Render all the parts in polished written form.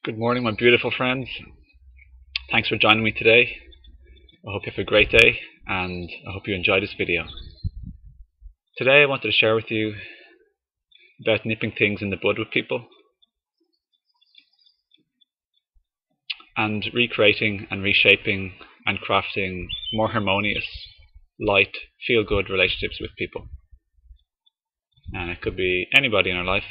Good morning, my beautiful friends. Thanks for joining me today. I hope you have a great day and I hope you enjoy this video. Today I wanted to share with you about nipping things in the bud with people and recreating and reshaping and crafting more harmonious, light, feel-good relationships with people. And it could be anybody in our life.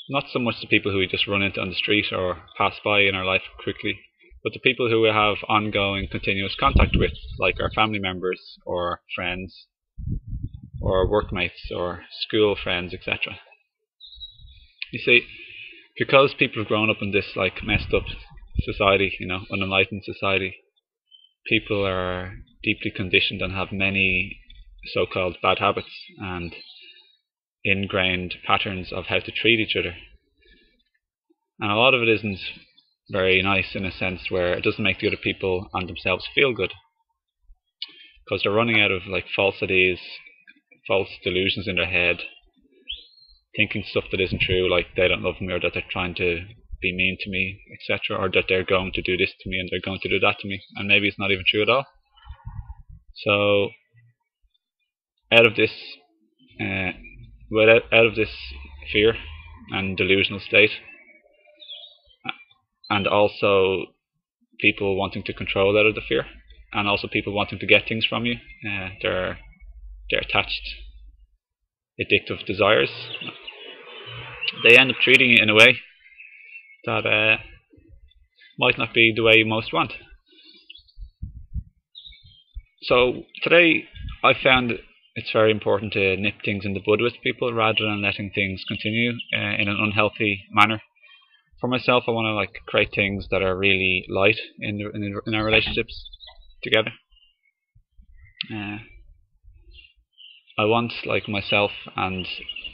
Not so much the people who we just run into on the street or pass by in our life quickly, but the people who we have ongoing, continuous contact with, like our family members or friends or workmates or school friends, etc. You see, because people have grown up in this messed up society, unenlightened society, people are deeply conditioned and have many so-called bad habits and ingrained patterns of how to treat each other. And a lot of it isn't very nice in a sense where it doesn't make the other people and themselves feel good, because they're running out of falsities, false delusions in their head, thinking stuff that isn't true, like they don't love me or that they're trying to be mean to me, etc., or that they're going to do this to me and they're going to do that to me, and maybe it's not even true at all. So out of this fear and delusional state, and also people wanting to control out of the fear, and also people wanting to get things from you, they're attached addictive desires, they end up treating you in a way that might not be the way you most want. So today I found it's very important to nip things in the bud with people rather than letting things continue in an unhealthy manner. For myself, I want to create things that are really light in our relationships together. I want myself and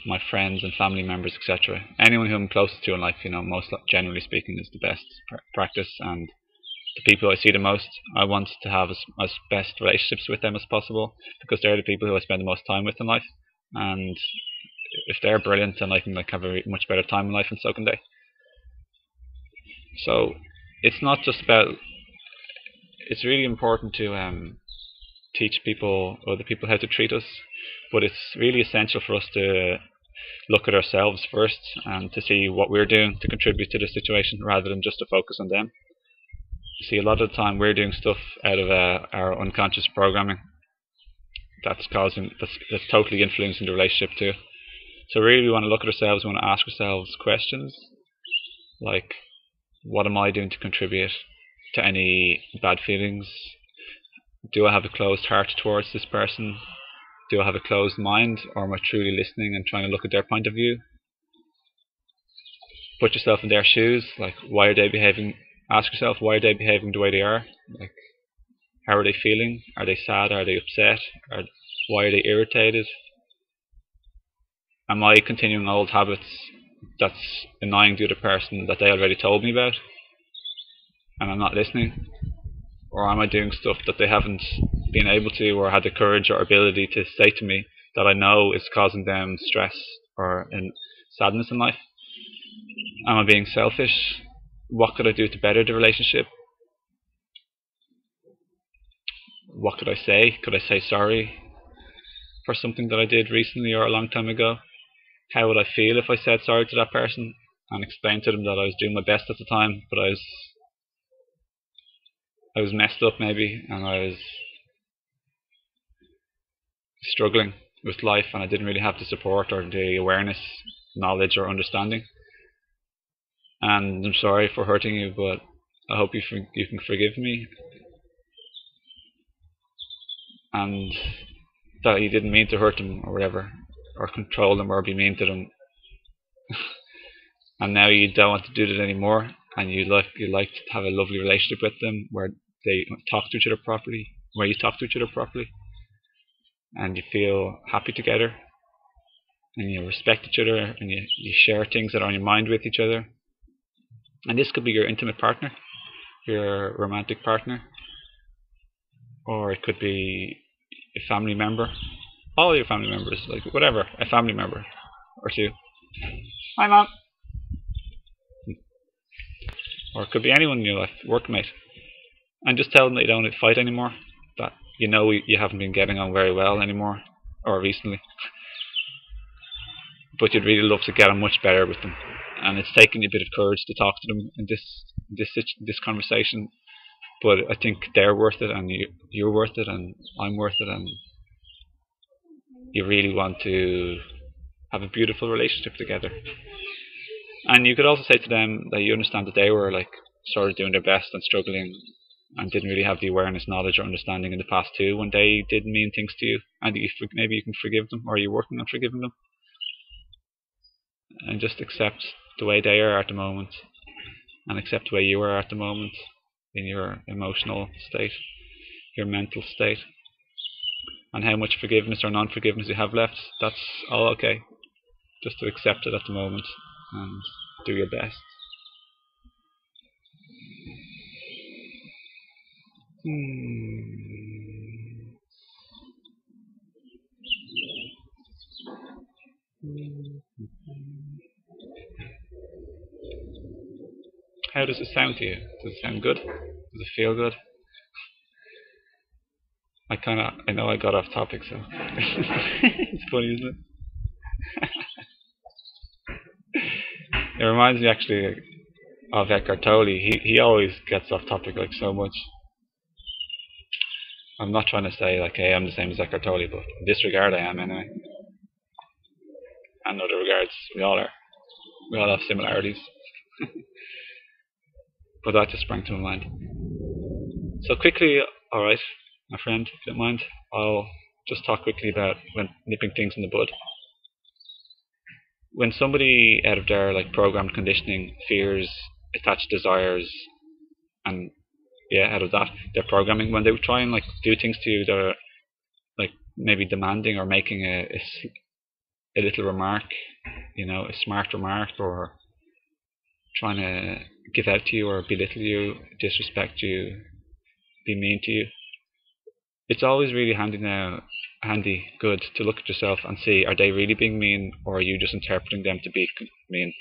my friends and family members, etc., anyone who I'm closest to in life, most generally speaking, is the best practice, and the people I see the most, I want to have as best relationships with them as possible, because they're the people who I spend the most time with in life, and if they're brilliant, then I can have a much better time in life, and so can they. So it's not just about, it's really important to teach other people how to treat us, but it's really essential for us to look at ourselves first and to see what we're doing to contribute to the situation rather than just to focus on them. You see, a lot of the time we're doing stuff out of our unconscious programming that's totally influencing the relationship too. So really we want to look at ourselves, we want to ask ourselves questions like, what am I doing to contribute to any bad feelings? Do I have a closed heart towards this person? Do I have a closed mind, or am I truly listening and trying to look at their point of view? Put yourself in their shoes, why are they behaving? Ask yourself, why are they behaving the way they are? How are they feeling? Are they sad? Are they upset? Why are they irritated? Am I continuing old habits that's annoying the other person that they already told me about, and I'm not listening? Or am I doing stuff that they haven't been able to or had the courage or ability to say to me that I know is causing them stress or sadness in life? Am I being selfish? What could I do to better the relationship? What could I say? Could I say sorry for something that I did recently or a long time ago? How would I feel if I said sorry to that person and explained to them that I was doing my best at the time, but I was messed up maybe, and I was struggling with life, and I didn't really have the support or the awareness, knowledge or understanding, and I'm sorry for hurting you, but I hope you can forgive me, and that you didn't mean to hurt them or whatever, or control them or be mean to them. And now you don't want to do that anymore, and you like to have a lovely relationship with them where they talk to each other properly, where you talk to each other properly, and you feel happy together, and you respect each other, and you share things that are on your mind with each other. And this could be your intimate partner, your romantic partner, or it could be a family member, all your family members, whatever, a family member or two. Hi, Mom. Or it could be anyone in your life, workmate. And just tell them that you don't want to fight anymore. That you know you haven't been getting on very well anymore, or recently. But you'd really love to get on much better with them. And it's taken you a bit of courage to talk to them in this conversation. But I think they're worth it, and you're worth it, and I'm worth it, and you really want to have a beautiful relationship together. And you could also say to them that you understand that they were like sort of doing their best and struggling and didn't really have the awareness, knowledge, or understanding in the past too when they did mean things to you, and maybe you can forgive them, or you're working on forgiving them, and just accept the way they are at the moment, and accept the way you are at the moment in your emotional state, your mental state, and how much forgiveness or non-forgiveness you have left. That's all okay. Just to accept it at the moment and do your best. How does it sound to you? Does it sound good? Does it feel good? I know I got off topic, so it's funny, isn't it? It reminds me actually of Eckhart Tolle. He always gets off topic like so much. I'm not trying to say like, hey, I'm the same as Eckhart Tolle, but in this regard I am anyway. And in other regards, we all are. We all have similarities. But that just sprang to my mind. So quickly, alright, my friend, if you don't mind, I'll just talk quickly about when nipping things in the bud. When somebody out of their like programmed conditioning, fears, attached desires, and out of that, their programming, when they would try and like do things to you that are like maybe demanding or making a little remark, a smart remark, or trying to give out to you or belittle you, disrespect you, be mean to you. It's always really good to look at yourself and see, are they really being mean, or are you just interpreting them to be mean?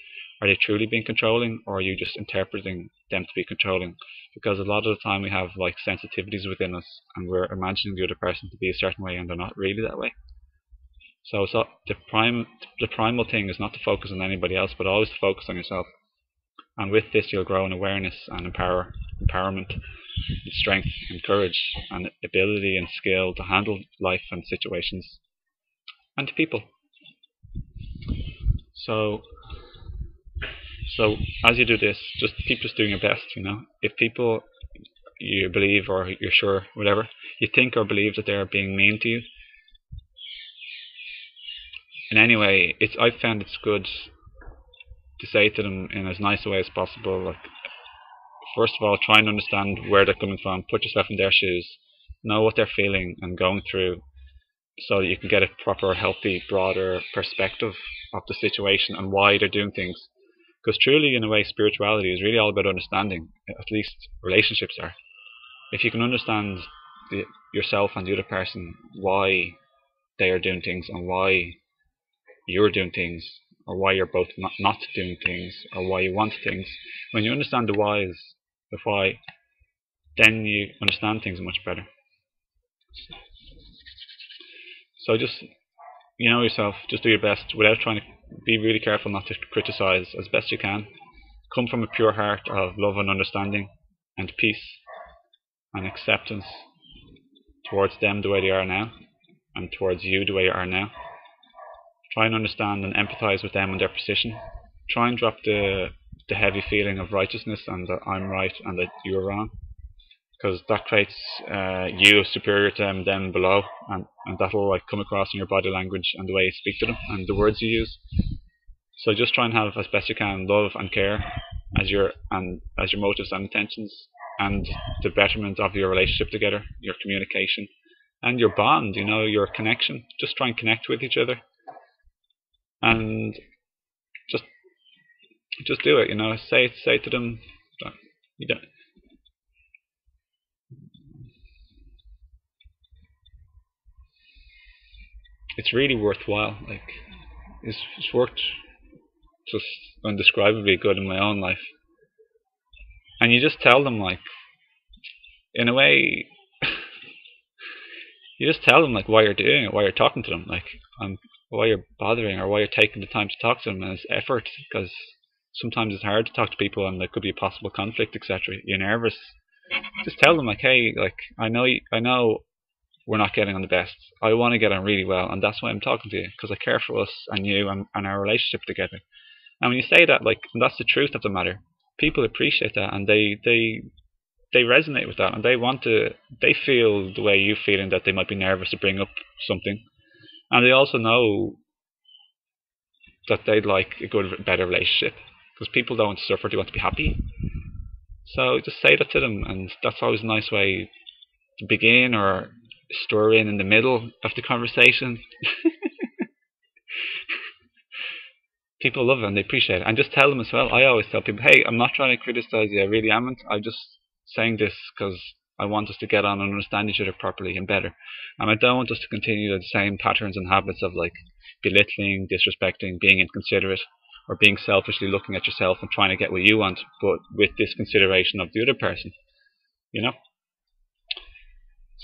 Are they truly being controlling, or are you just interpreting them to be controlling? Because a lot of the time we have like sensitivities within us, and we're imagining the other person to be a certain way, and they're not really that way. So the primal thing is not to focus on anybody else, but always to focus on yourself. And with this, you'll grow in awareness and empowerment, and strength and courage, and ability and skill to handle life and situations and people. So as you do this, just keep doing your best. If people you believe, or you're sure, whatever you think or believe, that they're being mean to you in any way, I've found it's good to say to them in as nice a way as possible. Like, first of all, try and understand where they're coming from. Put yourself in their shoes. Know what they're feeling and going through, so that you can get a proper, healthy, broader perspective of the situation and why they're doing things. Because truly, in a way, spirituality is really all about understanding. At least relationships are. If you can understand yourself and the other person, why they are doing things and why you're doing things, or why you're both not doing things, or why you want things. When you understand the why, then you understand things much better. So just, yourself, just do your best without trying to be really careful not to criticize as best you can. Come from a pure heart of love and understanding and peace and acceptance towards them the way they are now, and towards you the way you are now. Try and understand and empathize with them and their position. Try and drop the heavy feeling of righteousness and that I'm right and that you're wrong, because that creates you superior to them below, and that'll like come across in your body language and the way you speak to them and the words you use. So just try and have, as best you can, love and care as your motives and intentions, and the betterment of your relationship together, your communication, and your bond. Your connection. Just try and connect with each other, and just do it. Say to them, you don't. It's really worthwhile. Like, it's worth just indescribably good in my own life. And you just tell them, like, in a way, you just tell them like why you're doing it, why you're talking to them, like why you're bothering or why you're taking the time to talk to them, and it's effort, because sometimes it's hard to talk to people and there could be a possible conflict, etc. You're nervous. Just tell them like, hey, like I know we're not getting on the best. I want to get on really well, and that's why I'm talking to you, because I care for us and you and our relationship together. And when you say that, like, and that's the truth of the matter, people appreciate that, and they resonate with that, and they feel the way you feeling, that they might be nervous to bring up something, and they also know that they'd like a good, better relationship, because people don't want to suffer, they want to be happy. So just say that to them, and that's always a nice way to begin, or stir in the middle of the conversation. People love it and they appreciate it. And just tell them as well, I always tell people, hey, I'm not trying to criticize you, I really amn't. I'm just saying this because I want us to get on and understand each other properly and better. And I don't want us to continue the same patterns and habits of like belittling, disrespecting, being inconsiderate, or being selfishly looking at yourself and trying to get what you want, but with this consideration of the other person, you know?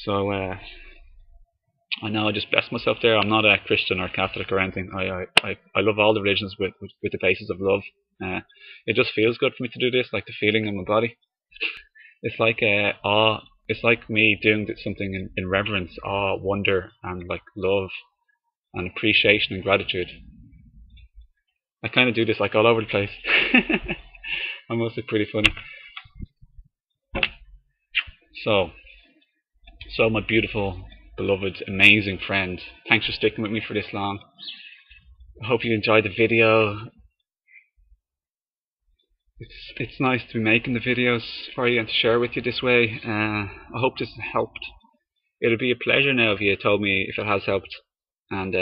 So I know I just blessed myself there. I'm not a Christian or Catholic or anything. I love all the religions with the basis of love. It just feels good for me to do this, like the feeling in my body. It's like awe. It's like me doing something in reverence, awe, wonder, and like love, and appreciation and gratitude. I kind of do this like all over the place. I'm also pretty funny. So my beautiful, beloved, amazing friend, thanks for sticking with me for this long. I hope you enjoyed the video. It's nice to be making the videos for you and to share with you this way. I hope this has helped. It'll be a pleasure now if you told me if it has helped, and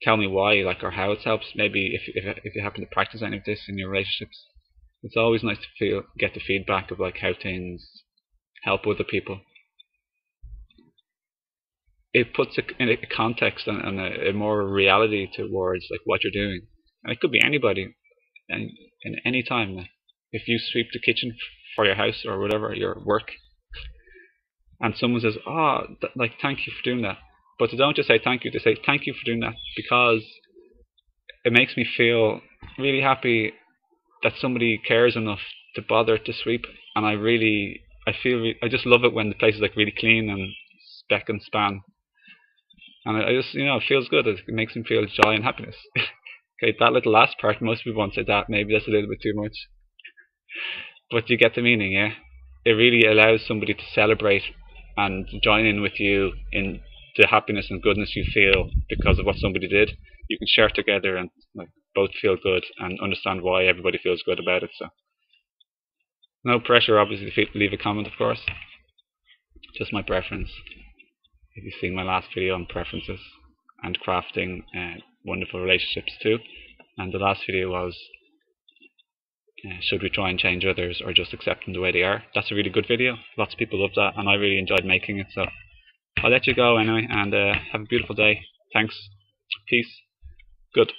tell me why, like, or how it's helped. Maybe if you happen to practice any of this in your relationships. It's always nice to get the feedback of like how things help other people. It puts in a context and a more reality towards like what you're doing, and it could be anybody, and in any time. Like, if you sweep the kitchen for your house or whatever, your work, and someone says, "Oh, like thank you for doing that," but they don't just say thank you; they say thank you for doing that because it makes me feel really happy that somebody cares enough to bother to sweep, and I just love it when the place is like really clean and speck and span. And I just, it feels good. It makes me feel joy and happiness. Okay, that little last part, most people won't say that. Maybe that's a little bit too much. But you get the meaning, yeah? It really allows somebody to celebrate and join in with you in the happiness and goodness you feel because of what somebody did. You can share together and like both feel good and understand why everybody feels good about it. So no pressure, obviously, to leave a comment, of course. Just my preference. If you've seen my last video on preferences and crafting wonderful relationships too, and the last video was should we try and change others or just accept them the way they are. That's a really good video. Lots of people love that, and I really enjoyed making it. So I'll let you go anyway, and have a beautiful day. Thanks. Peace. Good.